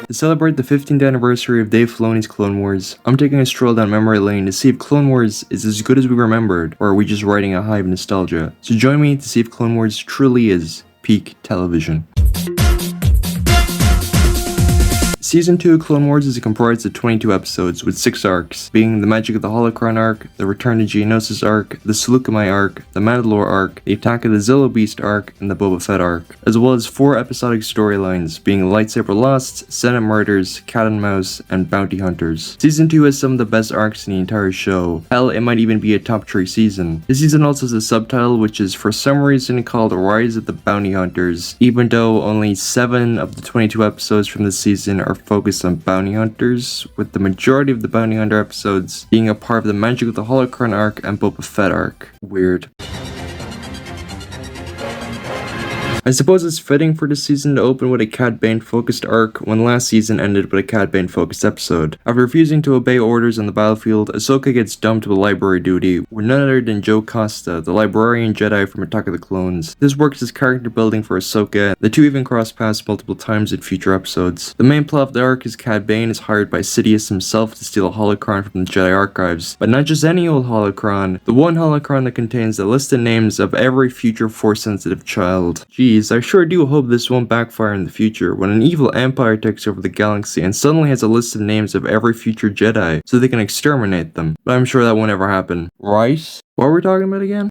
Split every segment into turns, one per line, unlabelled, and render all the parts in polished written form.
To celebrate the 15th anniversary of Dave Filoni's Clone Wars, I'm taking a stroll down memory lane to see if Clone Wars is as good as we remembered, or are we just riding a high of nostalgia. So join me to see if Clone Wars truly is peak television. Season 2 of Clone Wars is comprised of 22 episodes with 6 arcs, being the Magic of the Holocron arc, the Return to Geonosis arc, the Seleucami arc, the Mandalore arc, the Attack of the Zillo Beast arc, and the Boba Fett arc, as well as 4 episodic storylines, being Lightsaber Lost, Senate Murders, Cat and Mouse, and Bounty Hunters. Season 2 has some of the best arcs in the entire show. Hell, it might even be a top 3 season. This season also has a subtitle which is for some reason called Rise of the Bounty Hunters, even though only 7 of the 22 episodes from this season are focused on bounty hunters, with the majority of the bounty hunter episodes being a part of the Magic of the Holocron arc and Boba Fett arc. Weird. I suppose it's fitting for this season to open with a Cad Bane focused arc when last season ended with a Cad Bane focused episode. After refusing to obey orders on the battlefield, Ahsoka gets dumped with library duty with none other than Joe Costa, the librarian Jedi from Attack of the Clones. This works as character building for Ahsoka. The two even cross paths multiple times in future episodes. The main plot of the arc is Cad Bane is hired by Sidious himself to steal a holocron from the Jedi archives, but not just any old holocron, the one holocron that contains the listed names of every future Force sensitive child. Jeez, I sure do hope this won't backfire in the future when an evil empire takes over the galaxy and suddenly has a list of names of every future Jedi so they can exterminate them. But I'm sure that won't ever happen. Right? What were we talking about again?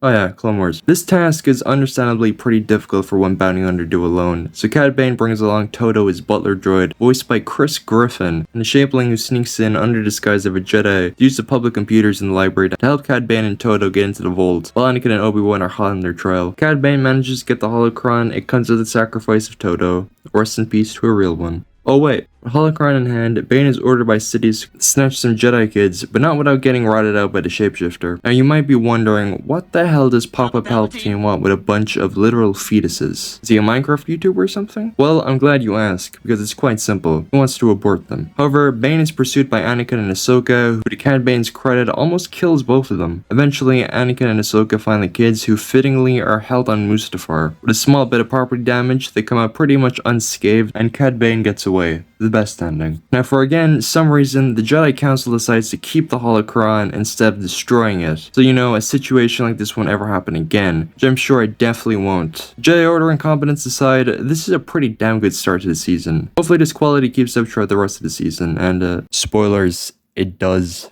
Oh yeah, Clone Wars. This task is understandably pretty difficult for one bounty hunter to do alone, so Cad Bane brings along Toto, his butler droid, voiced by Chris Griffin, and a shapeling who sneaks in under disguise of a Jedi to use the public computers in the library to help Cad Bane and Toto get into the vault, while Anakin and Obi-Wan are hot on their trail. Cad Bane manages to get the holocron. It comes with the sacrifice of Toto. Rest in peace to a real one. Oh wait, with holocron in hand, Bane is ordered by Sidious to snatch some Jedi kids, but not without getting ratted out by the shapeshifter. Now you might be wondering, what the hell does Papa Palpatine want with a bunch of literal fetuses? Is he a Minecraft YouTuber or something? Well, I'm glad you asked, because it's quite simple. He wants to abort them. However, Bane is pursued by Anakin and Ahsoka, who to Cad Bane's credit almost kills both of them. Eventually, Anakin and Ahsoka find the kids, who fittingly are held on Mustafar. With a small bit of property damage, they come out pretty much unscathed, and Cad Bane gets away. The best ending. Now for again, some reason, the Jedi Council decides to keep the holocron instead of destroying it. So you know, a situation like this won't ever happen again, which I'm sure it definitely won't. Jedi Order incompetence aside, this is a pretty damn good start to the season. Hopefully this quality keeps up throughout the rest of the season, and spoilers, it does.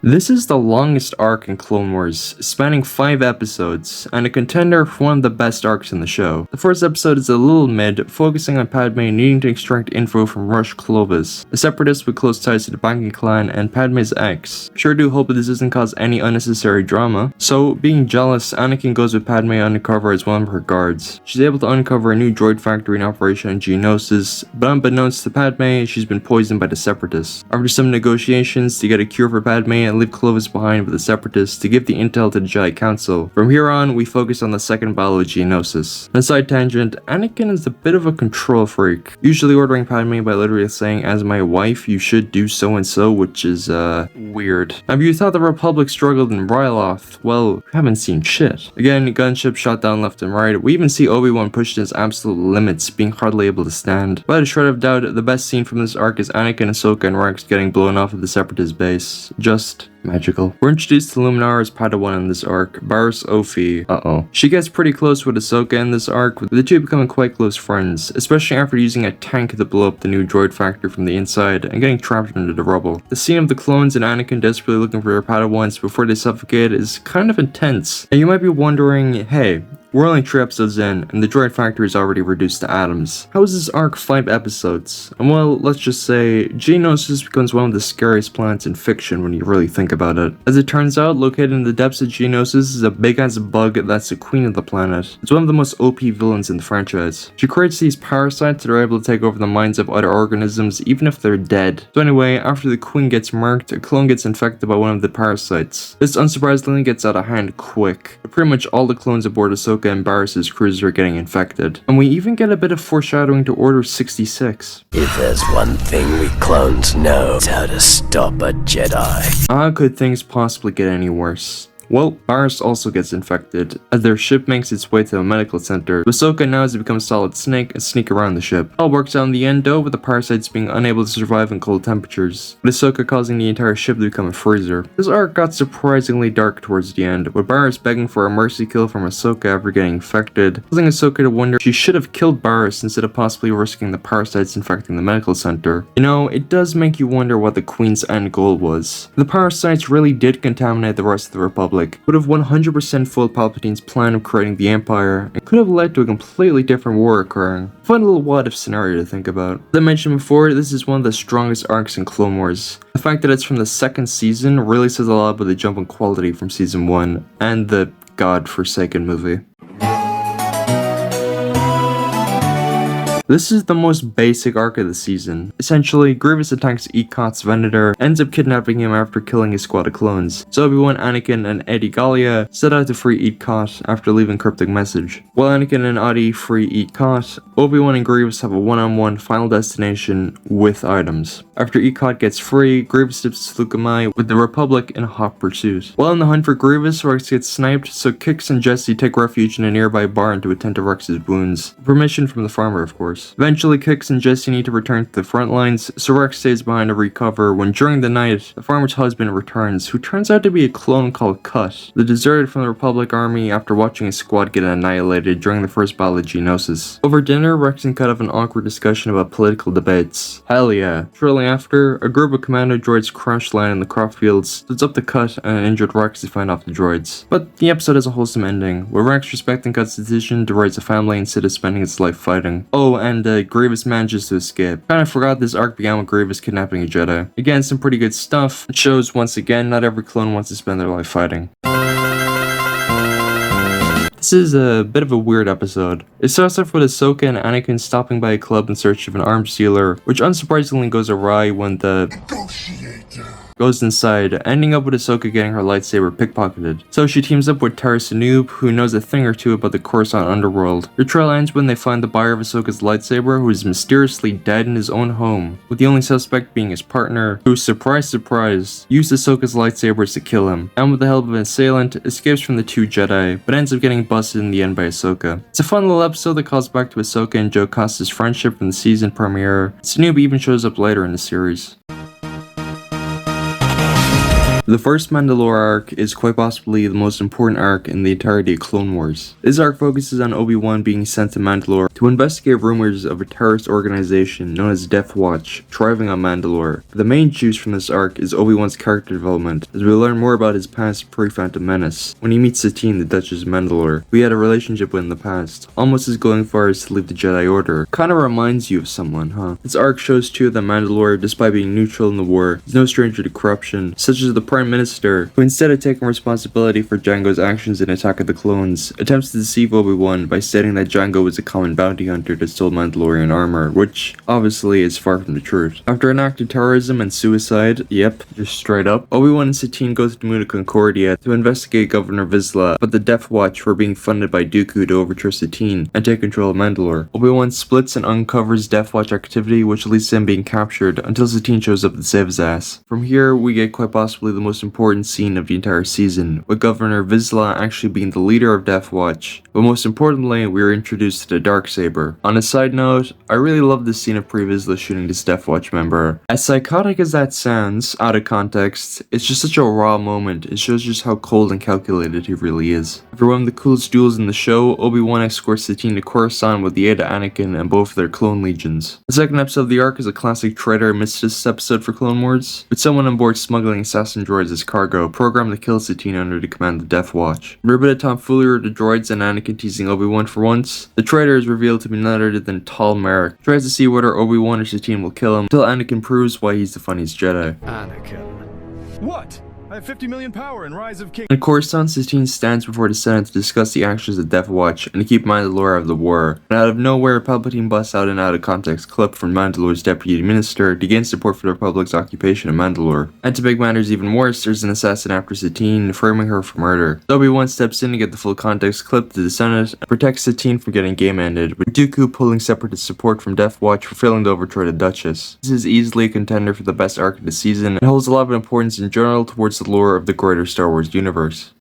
This is the longest arc in Clone Wars, spanning 5 episodes, and a contender for one of the best arcs in the show. The first episode is a little mid, focusing on Padme needing to extract info from Rush Clovis, a separatist with close ties to the banking clan and Padme's ex. Sure do hope that this doesn't cause any unnecessary drama. So, being jealous, Anakin goes with Padme undercover as one of her guards. She's able to uncover a new droid factory in operation in Geonosis, but unbeknownst to Padme, she's been poisoned by the separatists. After some negotiations to get a cure for Padme, and leave Clovis behind with the separatists to give the intel to the Jedi Council. From here on, we focus on the second battle of Geonosis. On a side tangent, Anakin is a bit of a control freak, usually ordering Padme by literally saying, "As my wife, you should do so and so," which is, weird. Now, if you thought the Republic struggled in Ryloth, well, you haven't seen shit. Again, gunships shot down left and right. We even see Obi-Wan pushed to his absolute limits, being hardly able to stand. Without a shred of doubt, the best scene from this arc is Anakin, Ahsoka, and Rex getting blown off of the separatist base. Just magical. We're introduced to Luminara's Padawan in this arc, Barriss Offee. She gets pretty close with Ahsoka in this arc, with the two becoming quite close friends, especially after using a tank to blow up the new droid factory from the inside and getting trapped under the rubble. The scene of the clones and Anakin desperately looking for their Padawans before they suffocate is kind of intense. And you might be wondering, hey, we're only 3 episodes in, and the droid factory is already reduced to atoms. How is this arc 5 episodes? And well, let's just say, Geonosis becomes one of the scariest planets in fiction when you really think about it. As it turns out, located in the depths of Geonosis is a big-ass bug that's the queen of the planet. It's one of the most OP villains in the franchise. She creates these parasites that are able to take over the minds of other organisms, even if they're dead. So anyway, after the queen gets murked, a clone gets infected by one of the parasites. This unsurprisingly gets out of hand quick. But pretty much all the clones aboard Ahsoka and Barriss's cruiser are getting infected. And we even get a bit of foreshadowing to Order 66.
If there's one thing we clones know, it's how to stop a Jedi.
How could things possibly get any worse? Well, Barriss also gets infected, as their ship makes its way to a medical center. Ahsoka now has become a solid snake and sneak around the ship. It all works out in the end though, with the parasites being unable to survive in cold temperatures, with Ahsoka causing the entire ship to become a freezer. This arc got surprisingly dark towards the end, with Barriss begging for a mercy kill from Ahsoka after getting infected, causing Ahsoka to wonder if she should have killed Barriss instead of possibly risking the parasites infecting the medical center. You know, it does make you wonder what the Queen's end goal was. If the parasites really did contaminate the rest of the Republic, would have 100% foiled Palpatine's plan of creating the Empire, and could have led to a completely different war occurring. A fun little what-if scenario to think about. As I mentioned before, this is one of the strongest arcs in Clone Wars. The fact that it's from the second season really says a lot about the jump in quality from season 1, and the god-forsaken movie. This is the most basic arc of the season. Essentially, Grievous attacks Ekot's Venator, ends up kidnapping him after killing his squad of clones. So Obi-Wan, Anakin, and Eddie Gallia set out to free Ekot after leaving cryptic message. While Anakin and Adi free Ekot, Obi-Wan and Grievous have a one-on-one final destination with items. After Ekot gets free, Grievous dips to Lukamai with the Republic in a hot pursuit. While in the hunt for Grievous, Rex gets sniped, so Kix and Jesse take refuge in a nearby barn to attend to Rex's wounds. Permission from the farmer, of course. Eventually, Kix and Jesse need to return to the front lines, so Rex stays behind to recover when during the night, the farmer's husband returns, who turns out to be a clone called Cut, that deserted from the Republic army after watching his squad get annihilated during the first battle of Geonosis. Over dinner, Rex and Cut have an awkward discussion about political debates. Hell yeah. Shortly after, a group of commando droids crash land in the crop fields, so it's up to Cut and an injured Rex to find off the droids. But the episode has a wholesome ending, with Rex respecting Cut's decision to raise a family instead of spending his life fighting. Oh, and Grievous manages to escape. Kinda forgot this arc began with Grievous kidnapping a Jedi. Again, some pretty good stuff. It shows once again, not every clone wants to spend their life fighting. This is a bit of a weird episode. It starts off with Ahsoka and Anakin stopping by a club in search of an arms dealer, which unsurprisingly goes awry when the goes inside, ending up with Ahsoka getting her lightsaber pickpocketed. So she teams up with Tara Sanoob, who knows a thing or two about the Coruscant underworld. Their trail ends when they find the buyer of Ahsoka's lightsaber, who is mysteriously dead in his own home, with the only suspect being his partner, who, surprise surprise, used Ahsoka's lightsabers to kill him, and with the help of an assailant, escapes from the two Jedi, but ends up getting busted in the end by Ahsoka. It's a fun little episode that calls back to Ahsoka and Joe Costa's friendship from the season premiere. Sanoob even shows up later in the series. The first Mandalore arc is quite possibly the most important arc in the entirety of Clone Wars. This arc focuses on Obi-Wan being sent to Mandalore to investigate rumors of a terrorist organization known as Death Watch thriving on Mandalore. The main juice from this arc is Obi-Wan's character development, as we learn more about his past pre-Phantom Menace, when he meets Satine, the Duchess of Mandalore, who he had a relationship with in the past, almost as going far as to leave the Jedi Order. Kinda reminds you of someone, huh? This arc shows too that Mandalore, despite being neutral in the war, is no stranger to corruption, such as the Prime Minister, who instead of taking responsibility for Jango's actions in Attack of the Clones, attempts to deceive Obi-Wan by stating that Jango was a common bounty hunter that stole Mandalorian armor, which obviously is far from the truth. After an act of terrorism and suicide, yep, just straight up, Obi-Wan and Satine go to the moon of Concordia to investigate Governor Vizsla, but the Death Watch were being funded by Dooku to overthrow Satine and take control of Mandalore. Obi-Wan splits and uncovers Death Watch activity, which leads to him being captured until Satine shows up to save his ass. From here, we get quite possibly the most important scene of the entire season, with Governor Vizsla actually being the leader of Death Watch, but most importantly, we are introduced to the Darksaber. On a side note, I really love this scene of Pre-Vizsla shooting this Death Watch member. As psychotic as that sounds, out of context, it's just such a raw moment. It shows just how cold and calculated he really is. After one of the coolest duels in the show, Obi-Wan escorts Satine to Coruscant with the aid of Anakin and both of their clone legions. The second episode of the arc is a classic traitor mystics episode for Clone Wars, with someone on board smuggling assassin droids as cargo, programmed to kill Satine under the command of the Death Watch. For a bit of tomfoolery with the droids and Anakin teasing Obi-Wan for once, the traitor is revealed to be none other than Tal Merrick. He tries to see whether Obi-Wan or Satine will kill him, until Anakin proves why he's the funniest Jedi.
Anakin. What? I have 50 million power in Rise of King.
In Coruscant, Satine stands before the Senate to discuss the actions of Death Watch and to keep Mandalore out of the war. And out of nowhere, Palpatine busts out an out-of-context clip from Mandalore's deputy minister to gain support for the Republic's occupation of Mandalore. And to make matters even worse, there's an assassin after Satine, framing her for murder. Obi-Wan steps in to get the full context clip to the Senate and protects Satine from getting game-ended, with Dooku pulling separatist support from Death Watch for failing to overthrow the Duchess. This is easily a contender for the best arc of the season, and holds a lot of importance in general towards the lore of the greater Star Wars universe.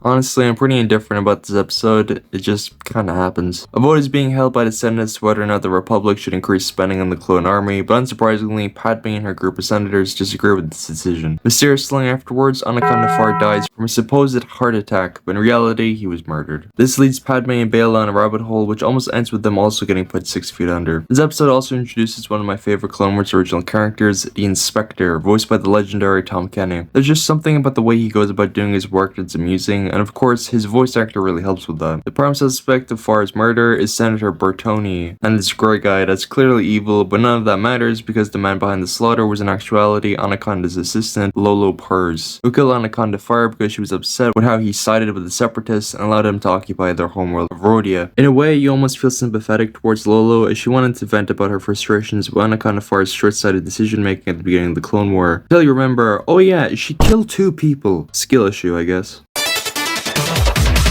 Honestly, I'm pretty indifferent about this episode, it just kinda happens. A vote is being held by the Senate as to whether or not the Republic should increase spending on the clone army, but unsurprisingly, Padme and her group of senators disagree with this decision. Mysteriously afterwards, Anaconda Far dies from a supposed heart attack, but in reality, he was murdered. This leads Padme and Bail on a rabbit hole, which almost ends with them also getting put 6 feet under. This episode also introduces one of my favorite Clone Wars original characters, the Inspector, voiced by the legendary Tom Kenny. There's just something about the way he goes about doing his work that's amusing, and of course, his voice actor really helps with that. The prime suspect of Far's murder is Senator Bertoni, and this grey guy that's clearly evil, but none of that matters because the man behind the slaughter was in actuality Anaconda's assistant, Lolo Purrs, who killed Anaconda Far because she was upset with how he sided with the Separatists and allowed him to occupy their homeworld of Rhodia. In a way, you almost feel sympathetic towards Lolo as she wanted to vent about her frustrations with Anaconda Far's short-sighted decision-making at the beginning of the Clone War. Until you remember, oh yeah, she killed 2 people. Skill issue, I guess.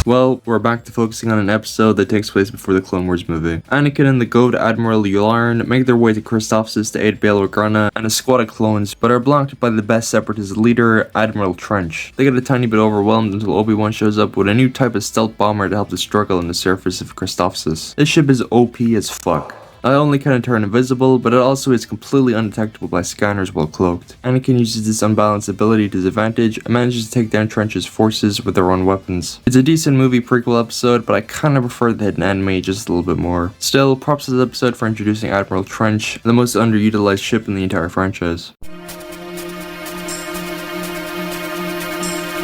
Well, we're back to focusing on an episode that takes place before the Clone Wars movie. Anakin and the Goat Admiral Yularen make their way to Christophsis to aid Bail Organa and a squad of clones, but are blocked by the best Separatist leader, Admiral Trench. They get a tiny bit overwhelmed until Obi-Wan shows up with a new type of stealth bomber to help the struggle on the surface of Christophsis. This ship is OP as fuck. Not only can it turn invisible, but it also is completely undetectable by scanners while cloaked. Anakin uses this unbalanced ability to his advantage and manages to take down Trench's forces with their own weapons. It's a decent movie prequel episode, but I kinda prefer the hidden enemy just a little bit more. Still, props to this episode for introducing Admiral Trench, the most underutilized ship in the entire franchise.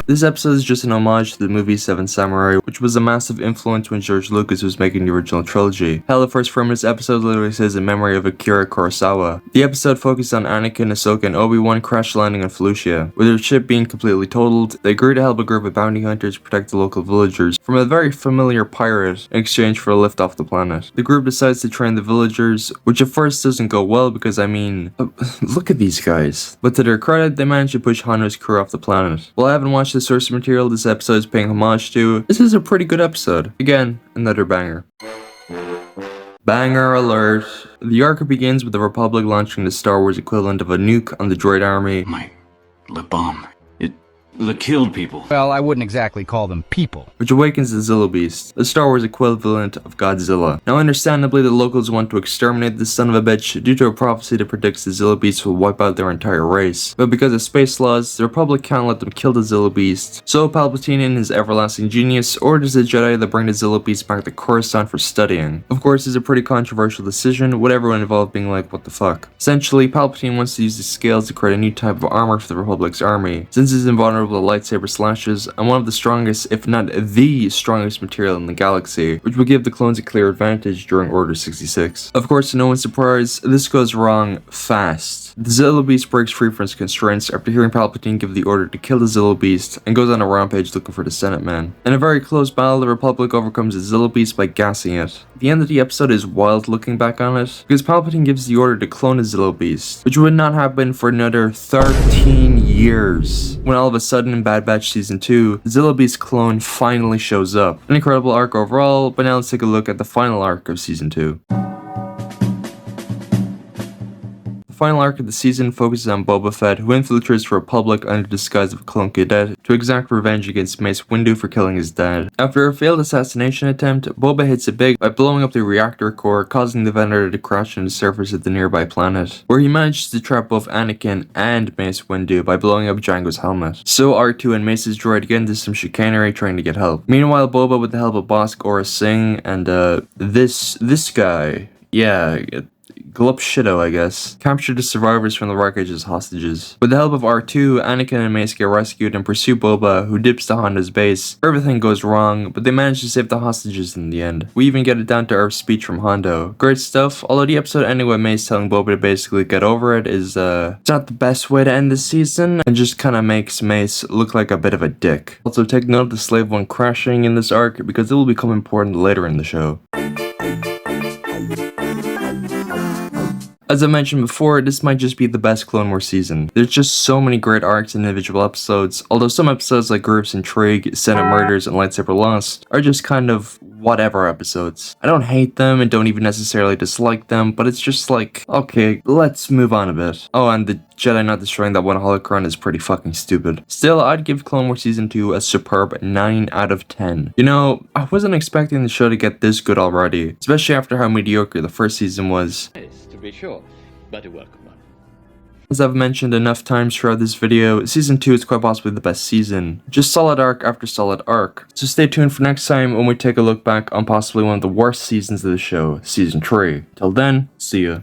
This episode is just an homage to the movie Seven Samurai, which was a massive influence when George Lucas was making the original trilogy. Hell, the first frame of this episode literally says in memory of Akira Kurosawa. The episode focused on Anakin, Ahsoka, and Obi-Wan crash landing on Felucia. With their ship being completely totaled, they agree to help a group of bounty hunters protect the local villagers from a very familiar pirate in exchange for a lift off the planet. The group decides to train the villagers, which at first doesn't go well because look at these guys. But to their credit, they manage to push Hando's crew off the planet. While I haven't watched the source material this episode is paying homage to, this is a pretty good episode. Again, another banger. Banger alert. The arc begins with the Republic launching the Star Wars equivalent of a nuke on the droid army.
My lip balm. It killed people.
Well, I wouldn't exactly call them people.
Which awakens the Zillo Beast, the Star Wars equivalent of Godzilla. Now understandably, the locals want to exterminate this son of a bitch due to a prophecy that predicts the Zillo Beast will wipe out their entire race. But because of space laws, the Republic can't let them kill the Zillo Beast. So Palpatine in his everlasting genius orders the Jedi to bring the Zillo Beast back to Coruscant for studying. Of course, it's a pretty controversial decision, with everyone involved being like, what the fuck. Essentially, Palpatine wants to use the scales to create a new type of armor for the Republic's army, since it's invulnerable to lightsaber slashes and one of the strongest, if not the strongest material in the galaxy, which would give the clones a clear advantage during Order 66. Of course, to no one's surprise, this goes wrong fast. The Zillo Beast breaks free from its constraints after hearing Palpatine give the order to kill the Zillo Beast and goes on a rampage looking for the Senate Man. In a very close battle, the Republic overcomes the Zillo Beast by gassing it. The end of the episode is wild looking back on it, because Palpatine gives the order to clone a Zillo Beast, which would not happen for another 13 years. When all of a sudden in Bad Batch Season 2, the Zillo Beast clone finally shows up. An incredible arc overall, but now let's take a look at the final arc of Season 2. The final arc of the season focuses on Boba Fett, who infiltrates the Republic under the disguise of a clone cadet to exact revenge against Mace Windu for killing his dad. After a failed assassination attempt, Boba hits it big by blowing up the reactor core, causing the Venator to crash on the surface of the nearby planet, where he manages to trap both Anakin and Mace Windu by blowing up Jango's helmet. So R2 and Mace's droid get into some chicanery trying to get help. Meanwhile, Boba, with the help of Bosk Aurra Singh and this guy, yeah, Glup Shido, I guess, captured the survivors from the wreckage as hostages. With the help of R2, Anakin and Mace get rescued and pursue Boba, who dips to Honda's base. Everything goes wrong, but they manage to save the hostages in the end. We even get a down-to-earth speech from Hondo. Great stuff, although the episode ending with Mace telling Boba to basically get over it is, it's not the best way to end the season, and just kinda makes Mace look like a bit of a dick. Also, take note of the Slave One crashing in this arc, because it will become important later in the show. As I mentioned before, this might just be the best Clone Wars season. There's just so many great arcs in individual episodes, although some episodes like Grievous Intrigue, Senate Murders, and Lightsaber Lost are just kind of whatever episodes. I don't hate them and don't even necessarily dislike them, but it's just like, okay, let's move on a bit. Oh, and the Jedi not destroying that one holocron is pretty fucking stupid. Still, I'd give Clone Wars Season 2 a superb 9 out of 10. You know, I wasn't expecting the show to get this good already, especially after how mediocre the first season was.
Yes, to be sure, but a welcome one.
As I've mentioned enough times throughout this video, Season 2 is quite possibly the best season. Just solid arc after solid arc. So stay tuned for next time when we take a look back on possibly one of the worst seasons of the show, Season 3. Till then, see ya.